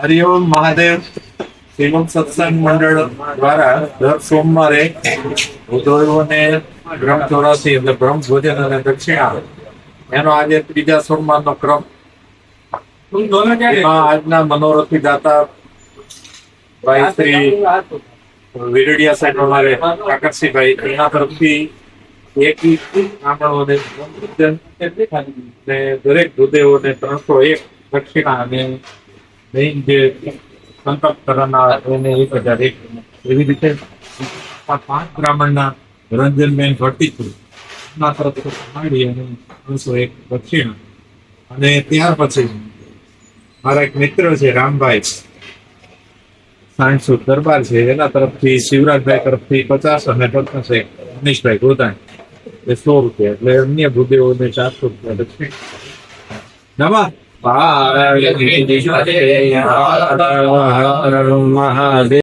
હરિઓમ મહાદેવ. શ્રીમદ સત્સંગ મંડળ દ્વારા દર સોમવારે ઉદ્યોગોને બ્રહ્મ ચોરાસી એટલે બ્રહ્મ ભોજન અને દક્ષિણા એનો આજે ત્રીજા સોમવારનો ક્રમ. એમાં આજના મનોરથી દાતા ભાઈ શ્રી વિરડિયા સાહેબ અમારે કાકરસિંહભાઈ એના તરફથી એકી બ્રાહ્મણોને દરેક ભૂદેવોને 301 દક્ષિણા અને મેઇન જે સંકલ્પ કરવાના એને 1001 એવી રીતે 5 બ્રાહ્મણના રંજનબેન ભટ્ટી એના તરફથી માડી અને 301 દક્ષિણા. અને ત્યાર પછી મારા એક મિત્ર છે રામભાઈ સાંસુદ દરબાર છે એના તરફથી શિવરાજભાઈ તરફથી 50 અને 50 મનીષભાઈ ગોદાણી એ 100 રૂપિયા એટલે અન્ય ભૂદેવોને 400 રૂપિયા દક્ષિણા. નમઃ મહાદેવ.